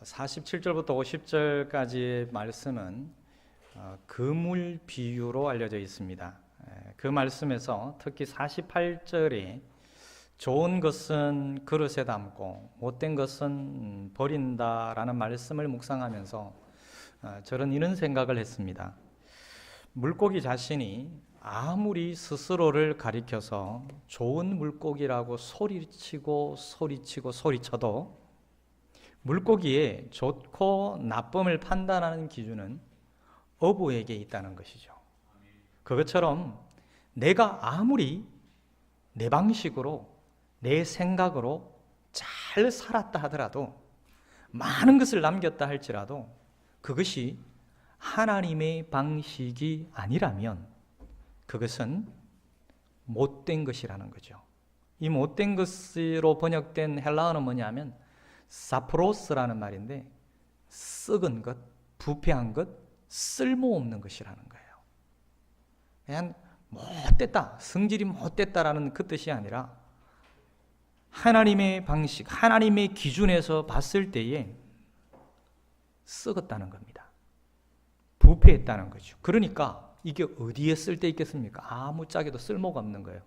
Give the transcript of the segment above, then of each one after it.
47절부터 50절까지의 말씀은 그물 비유로 알려져 있습니다. 그 말씀에서 특히 48절에 좋은 것은 그릇에 담고 못된 것은 버린다라는 말씀을 묵상하면서 저는 이런 생각을 했습니다. 물고기 자신이 아무리 스스로를 가리켜서 좋은 물고기라고 소리치고 소리쳐도 물고기의 좋고 나쁨을 판단하는 기준은 어부에게 있다는 것이죠. 그것처럼 내가 아무리 내 방식으로 내 생각으로 잘 살았다 하더라도, 많은 것을 남겼다 할지라도 그것이 하나님의 방식이 아니라면 그것은 못된 것이라는 거죠. 이 못된 것으로 번역된 헬라어는 뭐냐면 사프로스라는 말인데, 썩은 것, 부패한 것, 쓸모없는 것이라는 거예요. 그냥 못됐다, 성질이 못됐다라는 그 뜻이 아니라 하나님의 방식, 하나님의 기준에서 봤을 때에 썩었다는 겁니다. 부패했다는 거죠. 그러니까 이게 어디에 쓸데 있겠습니까? 아무짝에도 쓸모가 없는 거예요.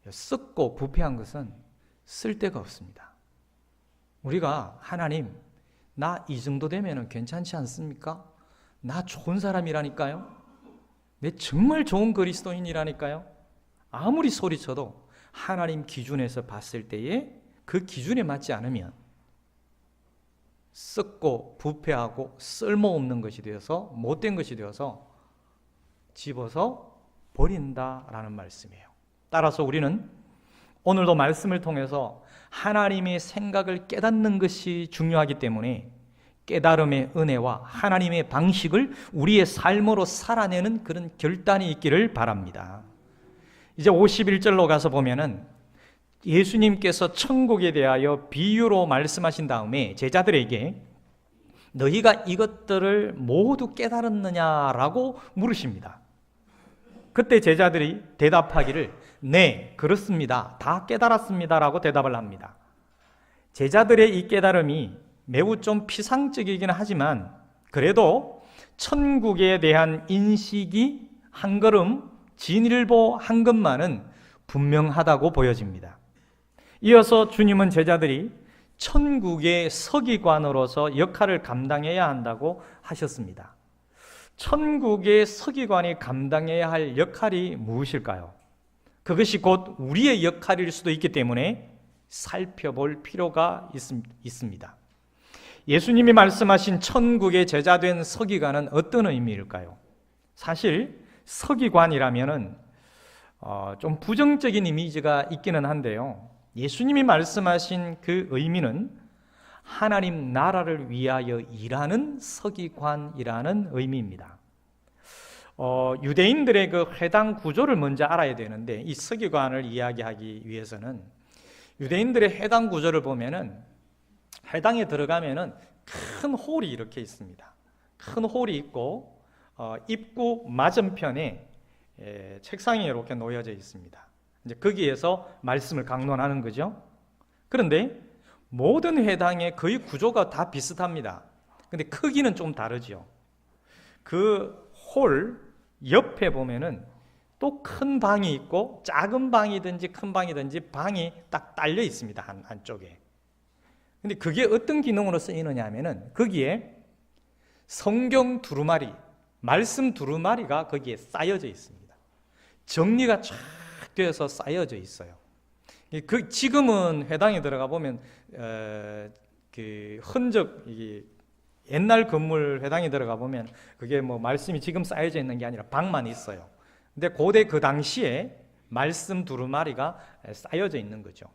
썩고 부패한 것은 쓸데가 없습니다. 우리가 하나님, 나 이 정도 되면 괜찮지 않습니까? 나 좋은 사람이라니까요. 내 정말 좋은 그리스도인이라니까요. 아무리 소리쳐도 하나님 기준에서 봤을 때에 그 기준에 맞지 않으면 썩고 부패하고 쓸모없는 것이 되어서, 못된 것이 되어서 집어서 버린다라는 말씀이에요. 따라서 우리는 오늘도 말씀을 통해서 하나님의 생각을 깨닫는 것이 중요하기 때문에 깨달음의 은혜와 하나님의 방식을 우리의 삶으로 살아내는 그런 결단이 있기를 바랍니다. 이제 51절로 가서 보면은 예수님께서 천국에 대하여 비유로 말씀하신 다음에 제자들에게 너희가 이것들을 모두 깨달았느냐라고 물으십니다. 그때 제자들이 대답하기를 네, 그렇습니다. 다 깨달았습니다라고 대답을 합니다. 제자들의 이 깨달음이 매우 좀 피상적이긴 하지만 그래도 천국에 대한 인식이 한 걸음 진일보 한 것만은 분명하다고 보여집니다. 이어서 주님은 제자들이 천국의 서기관으로서 역할을 감당해야 한다고 하셨습니다. 천국의 서기관이 감당해야 할 역할이 무엇일까요? 그것이 곧 우리의 역할일 수도 있기 때문에 살펴볼 필요가 있습니다. 예수님이 말씀하신 천국의 제자된 서기관은 어떤 의미일까요? 사실 서기관이라면은 좀 부정적인 이미지가 있기는 한데요. 예수님이 말씀하신 그 의미는 하나님 나라를 위하여 일하는 서기관이라는 의미입니다. 유대인들의 그 회당 구조를 먼저 알아야 되는데, 이 서기관을 이야기하기 위해서는 유대인들의 회당 구조를 보면은 회당에 들어가면은 큰 홀이 이렇게 있습니다. 큰 홀이 있고 입구 맞은편에 책상이 이렇게 놓여져 있습니다. 이제 거기에서 말씀을 강론하는 거죠. 그런데 모든 회당의 거의 구조가 다 비슷합니다. 근데 크기는 좀 다르죠. 그 홀 옆에 보면은 또 큰 방이 있고 작은 방이든지 큰 방이든지 방이 딱 딸려 있습니다. 한쪽에. 근데 그게 어떤 기능으로 쓰이느냐 하면은 거기에 성경 두루마리, 말씀 두루마리가 거기에 쌓여져 있습니다. 정리가 쫙 되어서 쌓여져 있어요. 지금은 회당에 들어가 보면 그 흔적, 옛날 건물 회당에 들어가 보면 그게 뭐 말씀이 지금 쌓여져 있는 게 아니라 방만 있어요. 근데 고대 그 당시에 말씀 두루마리가 쌓여져 있는 거죠.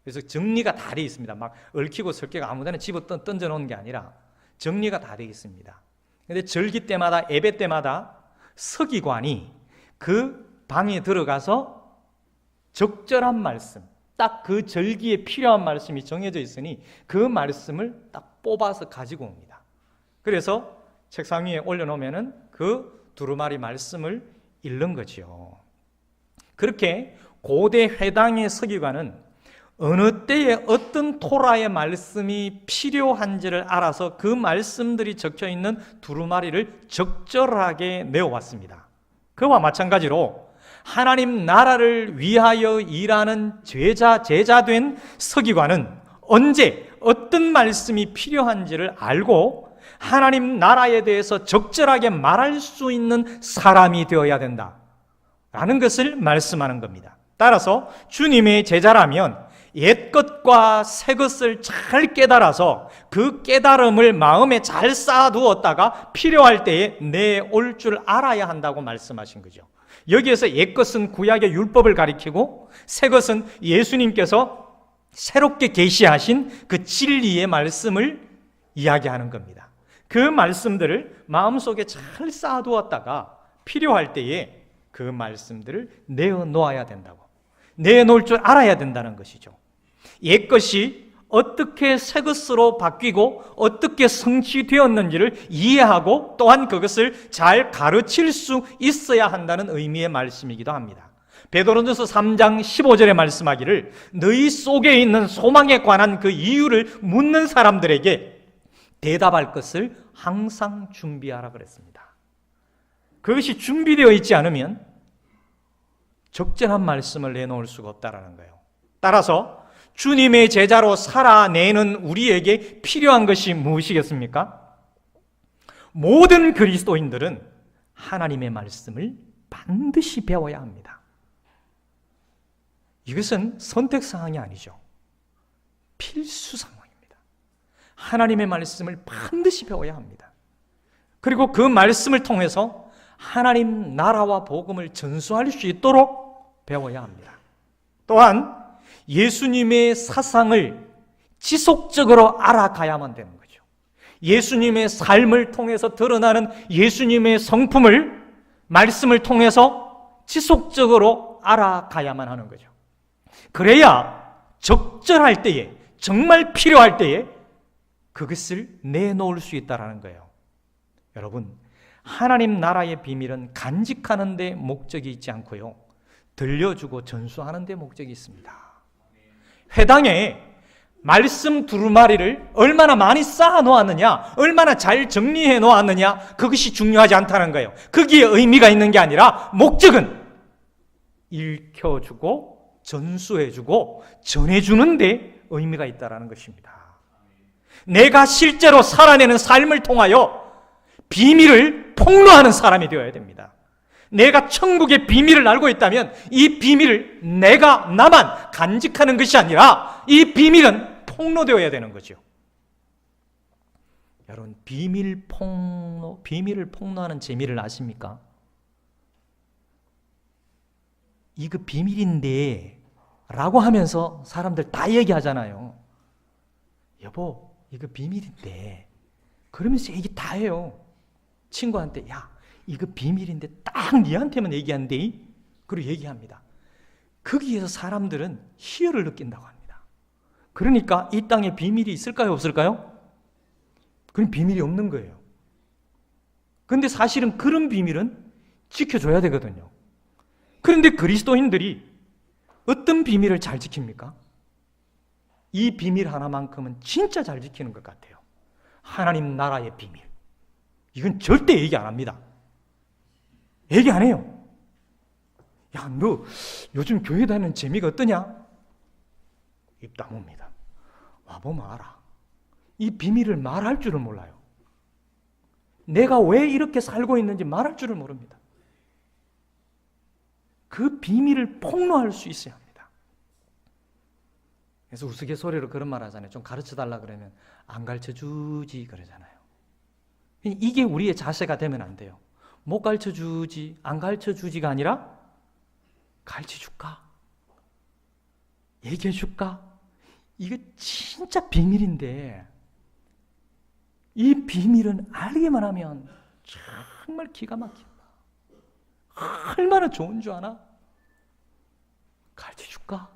그래서 정리가 다 되어 있습니다. 막 얽히고 설키고 아무데나 집어 던져 놓은 게 아니라 정리가 다 되어 있습니다. 근데 절기 때마다, 예배 때마다 서기관이 그 방에 들어가서 적절한 말씀, 딱 그 절기에 필요한 말씀이 정해져 있으니 그 말씀을 딱 뽑아서 가지고 옵니다. 그래서 책상 위에 올려놓으면은 그 두루마리 말씀을 읽는 거지요. 그렇게 고대 회당의 서기관은 어느 때에 어떤 토라의 말씀이 필요한지를 알아서 그 말씀들이 적혀있는 두루마리를 적절하게 내어왔습니다. 그와 마찬가지로 하나님 나라를 위하여 일하는 제자된 서기관은 언제 어떤 말씀이 필요한지를 알고 하나님 나라에 대해서 적절하게 말할 수 있는 사람이 되어야 된다라는 것을 말씀하는 겁니다. 따라서 주님의 제자라면 옛것과 새것을 잘 깨달아서 그 깨달음을 마음에 잘 쌓아두었다가 필요할 때에 내올 줄 알아야 한다고 말씀하신 거죠. 여기에서 옛것은 구약의 율법을 가리키고 새것은 예수님께서 새롭게 계시하신 그 진리의 말씀을 이야기하는 겁니다. 그 말씀들을 마음속에 잘 쌓아두었다가 필요할 때에 그 말씀들을 내어놓아야 된다고, 내놓을 줄 알아야 된다는 것이죠. 옛것이 어떻게 새것으로 바뀌고 어떻게 성취되었는지를 이해하고 또한 그것을 잘 가르칠 수 있어야 한다는 의미의 말씀이기도 합니다. 베드로전서 3장 15절에 말씀하기를 너희 속에 있는 소망에 관한 그 이유를 묻는 사람들에게 대답할 것을 항상 준비하라 그랬습니다. 그것이 준비되어 있지 않으면 적절한 말씀을 내놓을 수가 없다라는 거예요. 따라서 주님의 제자로 살아내는 우리에게 필요한 것이 무엇이겠습니까? 모든 그리스도인들은 하나님의 말씀을 반드시 배워야 합니다. 이것은 선택사항이 아니죠. 필수 상황입니다. 하나님의 말씀을 반드시 배워야 합니다. 그리고 그 말씀을 통해서 하나님 나라와 복음을 전수할 수 있도록 배워야 합니다. 또한 예수님의 사상을 지속적으로 알아가야만 되는 거죠. 예수님의 삶을 통해서 드러나는 예수님의 성품을 말씀을 통해서 지속적으로 알아가야만 하는 거죠. 그래야 적절할 때에, 정말 필요할 때에 그것을 내놓을 수 있다는 거예요. 여러분, 하나님 나라의 비밀은 간직하는 데 목적이 있지 않고요, 들려주고 전수하는 데 목적이 있습니다. 회당에 말씀 두루마리를 얼마나 많이 쌓아 놓았느냐, 얼마나 잘 정리해 놓았느냐, 그것이 중요하지 않다는 거예요. 거기에 의미가 있는 게 아니라 목적은 읽혀주고 전수해주고 전해주는 데 의미가 있다는 것입니다. 내가 실제로 살아내는 삶을 통하여 비밀을 폭로하는 사람이 되어야 됩니다. 내가 천국의 비밀을 알고 있다면 이 비밀을 나만 간직하는 것이 아니라 이 비밀은 폭로되어야 되는 거죠. 여러분, 비밀을 폭로하는 재미를 아십니까? 이거 비밀인데 라고 하면서 사람들 다 얘기하잖아요. 여보, 이거 비밀인데, 그러면서 얘기 다 해요. 친구한테, 야, 이거 비밀인데 딱 니한테만 얘기한대. 그리고 얘기합니다. 거기에서 사람들은 희열을 느낀다고 합니다. 그러니까 이 땅에 비밀이 있을까요, 없을까요? 그럼 비밀이 없는 거예요. 그런데 사실은 그런 비밀은 지켜줘야 되거든요. 그런데 그리스도인들이 어떤 비밀을 잘 지킵니까? 이 비밀 하나만큼은 진짜 잘 지키는 것 같아요. 하나님 나라의 비밀. 이건 절대 얘기 안 합니다. 얘기 안 해요. 야, 너 요즘 교회 다니는 재미가 어떠냐? 입 다뭅니다. 와보면 알아. 이 비밀을 말할 줄을 몰라요. 내가 왜 이렇게 살고 있는지 말할 줄을 모릅니다. 그 비밀을 폭로할 수 있어야 합니다. 그래서 우스갯소리로 그런 말 하잖아요. 좀 가르쳐달라 그러면 안 가르쳐주지 그러잖아요. 이게 우리의 자세가 되면 안 돼요. 못 가르쳐주지, 안 가르쳐주지가 아니라 가르쳐줄까? 얘기해줄까? 이거 진짜 비밀인데 이 비밀은 알기만 하면 정말 기가 막힌다. 얼마나 좋은 줄 아나? 가르쳐줄까?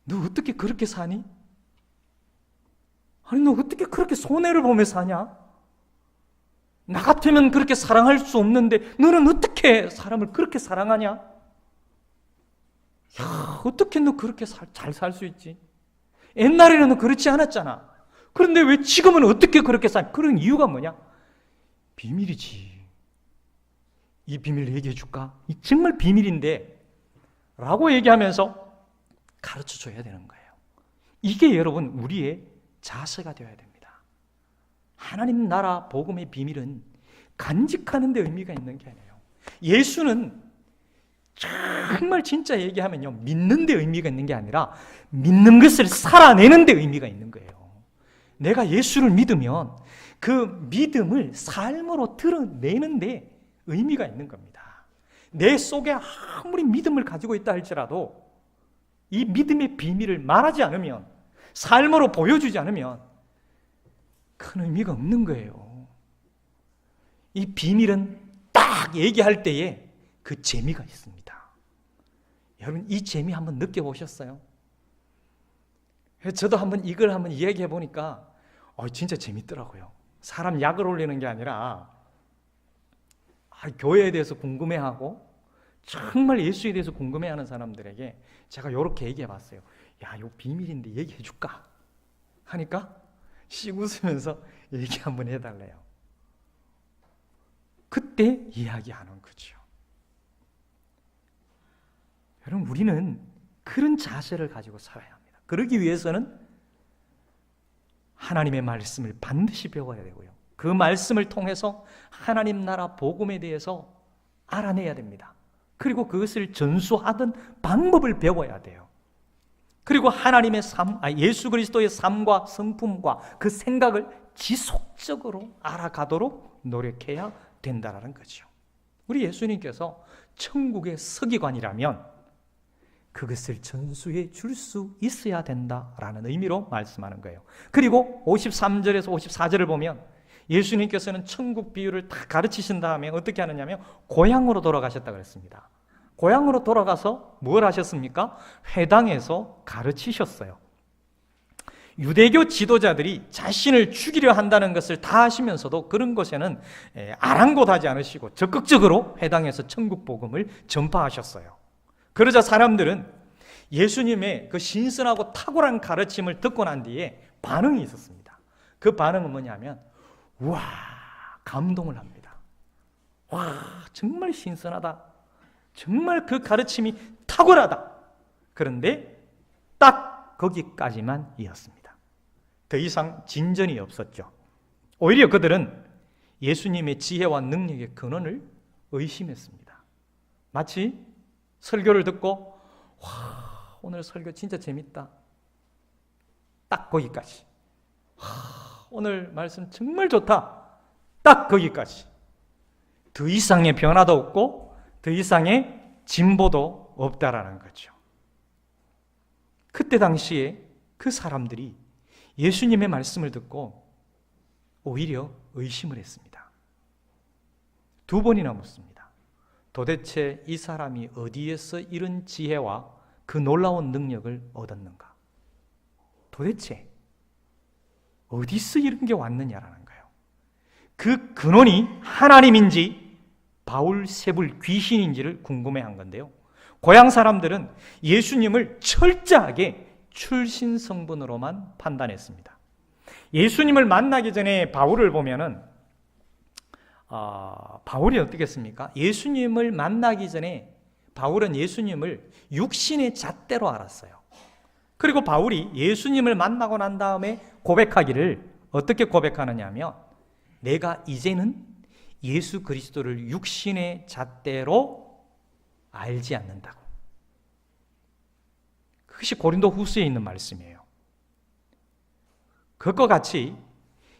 너 어떻게 그렇게 사니? 아니, 너 어떻게 그렇게 손해를 보며 사냐? 나 같으면 그렇게 사랑할 수 없는데 너는 어떻게 사람을 그렇게 사랑하냐? 야, 어떻게 너 그렇게 잘 살 수 있지? 옛날에는 그렇지 않았잖아. 그런데 왜 지금은 어떻게 그렇게 살? 그런 이유가 뭐냐? 비밀이지. 이 비밀 얘기해 줄까? 이 정말 비밀인데 라고 얘기하면서 가르쳐 줘야 되는 거예요. 이게 여러분 우리의 자세가 되어야 됩니다. 하나님 나라 복음의 비밀은 간직하는 데 의미가 있는 게 아니에요. 예수는 정말 진짜 얘기하면요, 믿는 데 의미가 있는 게 아니라 믿는 것을 살아내는 데 의미가 있는 거예요. 내가 예수를 믿으면 그 믿음을 삶으로 드러내는 데 의미가 있는 겁니다. 내 속에 아무리 믿음을 가지고 있다 할지라도 이 믿음의 비밀을 말하지 않으면, 삶으로 보여주지 않으면 큰 의미가 없는 거예요. 이 비밀은 딱 얘기할 때에 그 재미가 있습니다. 여러분 이 재미 한번 느껴보셨어요? 저도 한번 이걸 한번 이야기해 보니까 진짜 재밌더라고요. 사람 약을 올리는 게 아니라 교회에 대해서 궁금해하고 정말 예수에 대해서 궁금해하는 사람들에게 제가 이렇게 얘기해 봤어요. 야, 이거 비밀인데 얘기해 줄까? 하니까 씩 웃으면서 얘기 한번 해달래요. 그때 이야기하는 거죠. 여러분 우리는 그런 자세를 가지고 살아야 합니다. 그러기 위해서는 하나님의 말씀을 반드시 배워야 되고요, 그 말씀을 통해서 하나님 나라 복음에 대해서 알아내야 됩니다. 그리고 그것을 전수하던 방법을 배워야 돼요. 그리고 하나님의 삶, 예수 그리스도의 삶과 성품과 그 생각을 지속적으로 알아가도록 노력해야 된다는 거죠. 우리 예수님께서 천국의 서기관이라면 그것을 전수해 줄 수 있어야 된다라는 의미로 말씀하는 거예요. 그리고 53절에서 54절을 보면 예수님께서는 천국 비유를 다 가르치신 다음에 어떻게 하느냐면 고향으로 돌아가셨다고 그랬습니다. 고향으로 돌아가서 뭘 하셨습니까? 회당에서 가르치셨어요. 유대교 지도자들이 자신을 죽이려 한다는 것을 다 아시면서도 그런 것에는 아랑곳하지 않으시고 적극적으로 회당에서 천국 복음을 전파하셨어요. 그러자 사람들은 예수님의 그 신선하고 탁월한 가르침을 듣고 난 뒤에 반응이 있었습니다. 그 반응은 뭐냐면 와, 감동을 합니다. 와, 정말 신선하다. 정말 그 가르침이 탁월하다. 그런데 딱 거기까지만 이었습니다. 더 이상 진전이 없었죠. 오히려 그들은 예수님의 지혜와 능력의 근원을 의심했습니다. 마치 설교를 듣고 와, 오늘 설교 진짜 재밌다. 딱 거기까지. 와, 오늘 말씀 정말 좋다. 딱 거기까지. 더 이상의 변화도 없고 더 이상의 진보도 없다라는 거죠. 그때 당시에 그 사람들이 예수님의 말씀을 듣고 오히려 의심을 했습니다. 두 번이나 묻습니다. 도대체 이 사람이 어디에서 이런 지혜와 그 놀라운 능력을 얻었는가? 도대체 어디서 이런 게 왔느냐라는 거예요. 그 근원이 하나님인지 바울세불 귀신인지를 궁금해한 건데요, 고향 사람들은 예수님을 철저하게 출신성분으로만 판단했습니다. 예수님을 만나기 전에 바울을 보면은 바울이 어떻게 했습니까? 예수님을 만나기 전에 바울은 예수님을 육신의 잣대로 알았어요. 그리고 바울이 예수님을 만나고 난 다음에 고백하기를 어떻게 고백하느냐면 내가 이제는 예수 그리스도를 육신의 잣대로 알지 않는다고. 그것이 고린도 후서에 있는 말씀이에요. 그것과 같이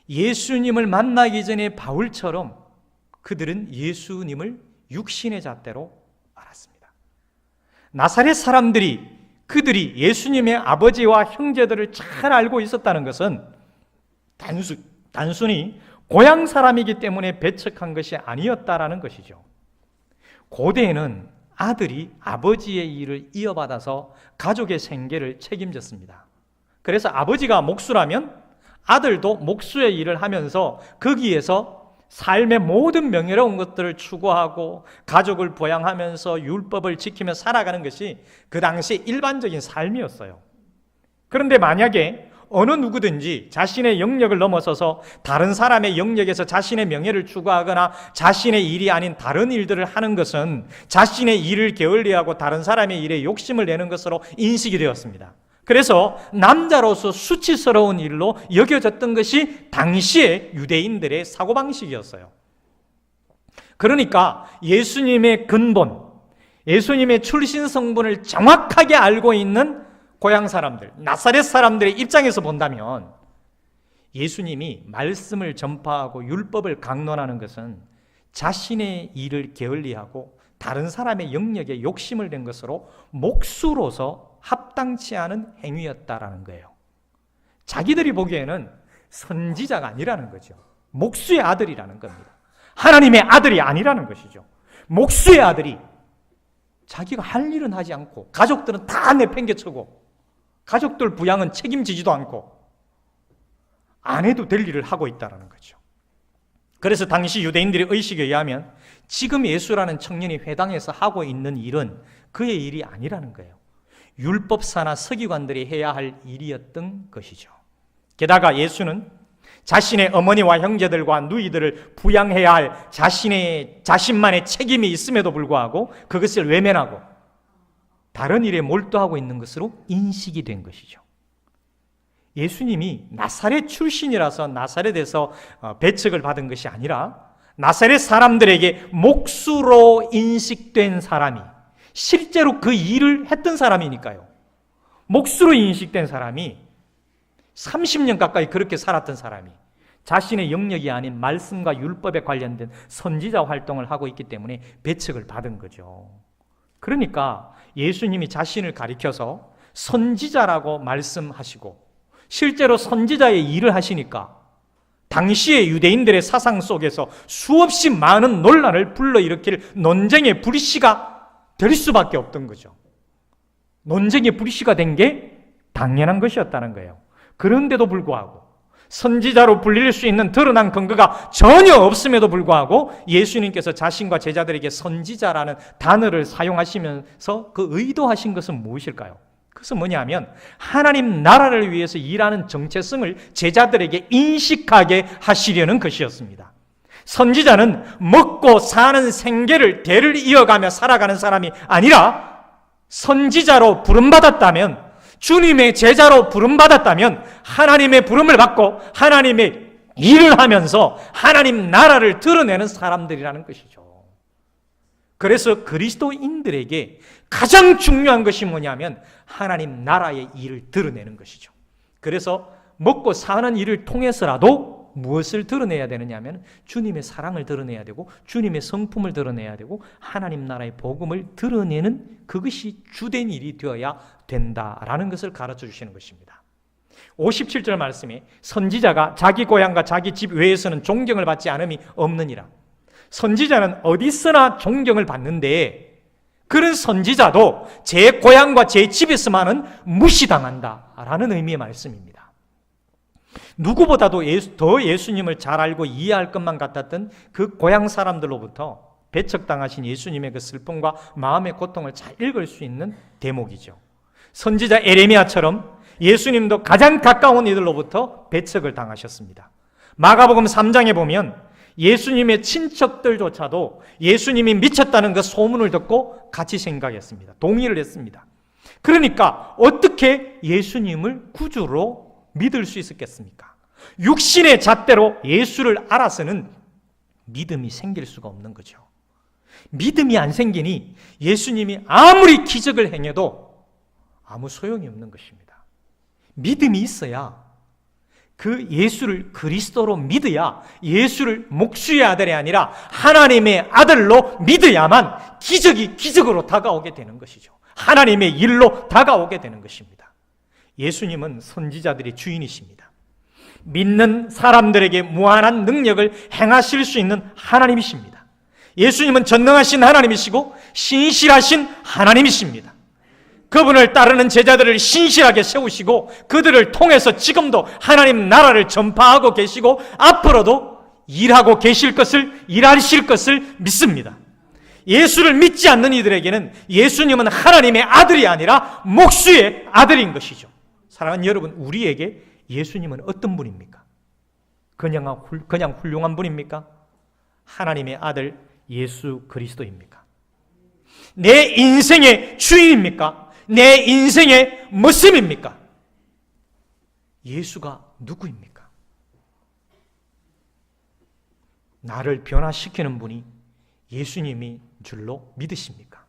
예수님을 만나기 전에 바울처럼 그들은 예수님을 육신의 잣대로 알았습니다. 나사렛 사람들이 그들이 예수님의 아버지와 형제들을 잘 알고 있었다는 것은 단순히 고향 사람이기 때문에 배척한 것이 아니었다라는 것이죠. 고대에는 아들이 아버지의 일을 이어받아서 가족의 생계를 책임졌습니다. 그래서 아버지가 목수라면 아들도 목수의 일을 하면서 거기에서 삶의 모든 명예로운 것들을 추구하고 가족을 부양하면서 율법을 지키며 살아가는 것이 그 당시 일반적인 삶이었어요. 그런데 만약에 어느 누구든지 자신의 영역을 넘어서서 다른 사람의 영역에서 자신의 명예를 추구하거나 자신의 일이 아닌 다른 일들을 하는 것은 자신의 일을 게을리하고 다른 사람의 일에 욕심을 내는 것으로 인식이 되었습니다. 그래서 남자로서 수치스러운 일로 여겨졌던 것이 당시의 유대인들의 사고방식이었어요. 그러니까 예수님의 근본, 예수님의 출신 성분을 정확하게 알고 있는 고향 사람들, 나사렛 사람들의 입장에서 본다면 예수님이 말씀을 전파하고 율법을 강론하는 것은 자신의 일을 게을리하고 다른 사람의 영역에 욕심을 낸 것으로 목수로서 합당치 않은 행위였다라는 거예요. 자기들이 보기에는 선지자가 아니라는 거죠. 목수의 아들이라는 겁니다. 하나님의 아들이 아니라는 것이죠. 목수의 아들이 자기가 할 일은 하지 않고 가족들은 다 내팽개치고 가족들 부양은 책임지지도 않고 안 해도 될 일을 하고 있다는 거죠. 그래서 당시 유대인들의 의식에 의하면 지금 예수라는 청년이 회당에서 하고 있는 일은 그의 일이 아니라는 거예요. 율법사나 서기관들이 해야 할 일이었던 것이죠. 게다가 예수는 자신의 어머니와 형제들과 누이들을 부양해야 할 자신만의 책임이 있음에도 불구하고 그것을 외면하고 다른 일에 몰두하고 있는 것으로 인식이 된 것이죠. 예수님이 나사렛 출신이라서 나사렛에서 배척을 받은 것이 아니라 나사렛 사람들에게 목수로 인식된 사람이 실제로 그 일을 했던 사람이니까요. 목수로 인식된 사람이 30년 가까이 그렇게 살았던 사람이 자신의 영역이 아닌 말씀과 율법에 관련된 선지자 활동을 하고 있기 때문에 배척을 받은 거죠. 그러니까 예수님이 자신을 가리켜서 선지자라고 말씀하시고 실제로 선지자의 일을 하시니까 당시의 유대인들의 사상 속에서 수없이 많은 논란을 불러일으킬 논쟁의 불씨가 될 수밖에 없던 거죠. 논쟁의 불씨가 된 게 당연한 것이었다는 거예요. 그런데도 불구하고 선지자로 불릴 수 있는 드러난 근거가 전혀 없음에도 불구하고 예수님께서 자신과 제자들에게 선지자라는 단어를 사용하시면서 그 의도하신 것은 무엇일까요? 그것은 뭐냐면 하나님 나라를 위해서 일하는 정체성을 제자들에게 인식하게 하시려는 것이었습니다. 선지자는 먹고 사는 생계를 대를 이어가며 살아가는 사람이 아니라 선지자로 부름받았다면, 주님의 제자로 부름받았다면 하나님의 부름을 받고 하나님의 일을 하면서 하나님 나라를 드러내는 사람들이라는 것이죠. 그래서 그리스도인들에게 가장 중요한 것이 뭐냐면 하나님 나라의 일을 드러내는 것이죠. 그래서 먹고 사는 일을 통해서라도 무엇을 드러내야 되느냐면 주님의 사랑을 드러내야 되고 주님의 성품을 드러내야 되고 하나님 나라의 복음을 드러내는 그것이 주된 일이 되어야 된다라는 것을 가르쳐 주시는 것입니다. 57절 말씀에 선지자가 자기 고향과 자기 집 외에서는 존경을 받지 않음이 없느니라. 선지자는 어디서나 존경을 받는데 그런 선지자도 제 고향과 제 집에서만은 무시당한다라는 의미의 말씀입니다. 누구보다도 더 예수님을 잘 알고 이해할 것만 같았던 그 고향 사람들로부터 배척당하신 예수님의 그 슬픔과 마음의 고통을 잘 읽을 수 있는 대목이죠. 선지자 에레미야처럼 예수님도 가장 가까운 이들로부터 배척을 당하셨습니다. 마가복음 3장에 보면 예수님의 친척들조차도 예수님이 미쳤다는 그 소문을 듣고 같이 생각했습니다. 동의를 했습니다. 그러니까 어떻게 예수님을 구주로 믿을 수 있었겠습니까? 육신의 잣대로 예수를 알아서는 믿음이 생길 수가 없는 거죠. 믿음이 안 생기니 예수님이 아무리 기적을 행해도 아무 소용이 없는 것입니다. 믿음이 있어야 그 예수를 그리스도로 믿어야 예수를 목수의 아들이 아니라 하나님의 아들로 믿어야만 기적이 기적으로 다가오게 되는 것이죠. 하나님의 일로 다가오게 되는 것입니다. 예수님은 선지자들의 주인이십니다. 믿는 사람들에게 무한한 능력을 행하실 수 있는 하나님이십니다. 예수님은 전능하신 하나님이시고 신실하신 하나님이십니다. 그분을 따르는 제자들을 신실하게 세우시고 그들을 통해서 지금도 하나님 나라를 전파하고 계시고 앞으로도 일하고 계실 것을, 일하실 것을 믿습니다. 예수를 믿지 않는 이들에게는 예수님은 하나님의 아들이 아니라 목수의 아들인 것이죠. 사랑하는 여러분, 우리에게 예수님은 어떤 분입니까? 그냥 훌륭한 분입니까? 하나님의 아들 예수 그리스도입니까? 내 인생의 주인입니까? 내 인생의 모습입니까? 예수가 누구입니까? 나를 변화시키는 분이 예수님인 줄로 믿으십니까?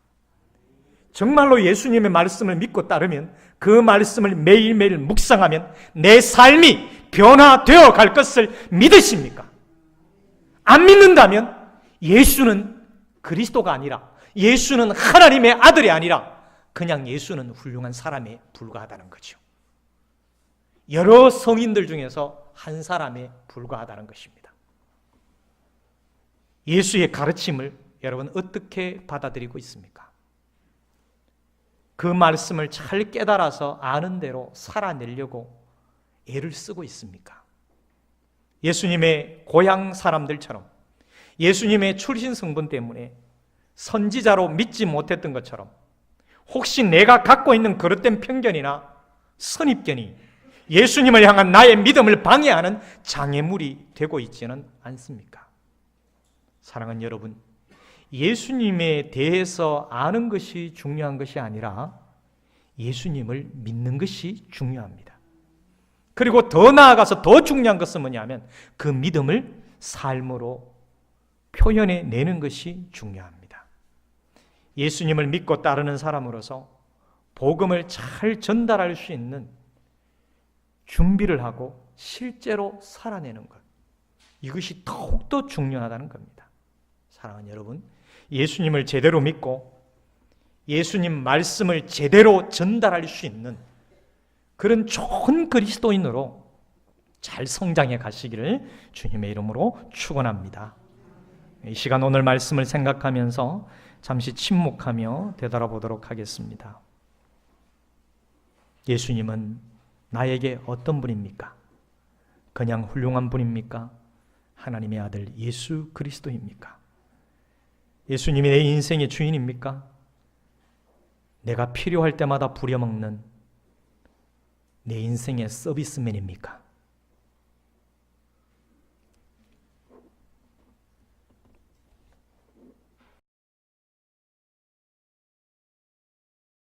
정말로 예수님의 말씀을 믿고 따르면, 그 말씀을 매일매일 묵상하면 내 삶이 변화되어 갈 것을 믿으십니까? 안 믿는다면 예수는 그리스도가 아니라, 예수는 하나님의 아들이 아니라 그냥 예수는 훌륭한 사람에 불과하다는 거죠. 여러 성인들 중에서 한 사람에 불과하다는 것입니다. 예수의 가르침을 여러분 어떻게 받아들이고 있습니까? 그 말씀을 잘 깨달아서 아는 대로 살아내려고 애를 쓰고 있습니까? 예수님의 고향 사람들처럼, 예수님의 출신 성분 때문에 선지자로 믿지 못했던 것처럼, 혹시 내가 갖고 있는 그릇된 편견이나 선입견이 예수님을 향한 나의 믿음을 방해하는 장애물이 되고 있지는 않습니까? 사랑하는 여러분, 예수님에 대해서 아는 것이 중요한 것이 아니라 예수님을 믿는 것이 중요합니다. 그리고 더 나아가서 더 중요한 것은 뭐냐면 그 믿음을 삶으로 표현해 내는 것이 중요합니다. 예수님을 믿고 따르는 사람으로서 복음을 잘 전달할 수 있는 준비를 하고 실제로 살아내는 것, 이것이 더욱더 중요하다는 겁니다. 사랑하는 여러분, 예수님을 제대로 믿고 예수님 말씀을 제대로 전달할 수 있는 그런 좋은 그리스도인으로 잘 성장해 가시기를 주님의 이름으로 축원합니다. 이 시간 오늘 말씀을 생각하면서 잠시 침묵하며 되돌아보도록 하겠습니다. 예수님은 나에게 어떤 분입니까? 그냥 훌륭한 분입니까? 하나님의 아들 예수 그리스도입니까? 예수님이 내 인생의 주인입니까? 내가 필요할 때마다 부려먹는 내 인생의 서비스맨입니까?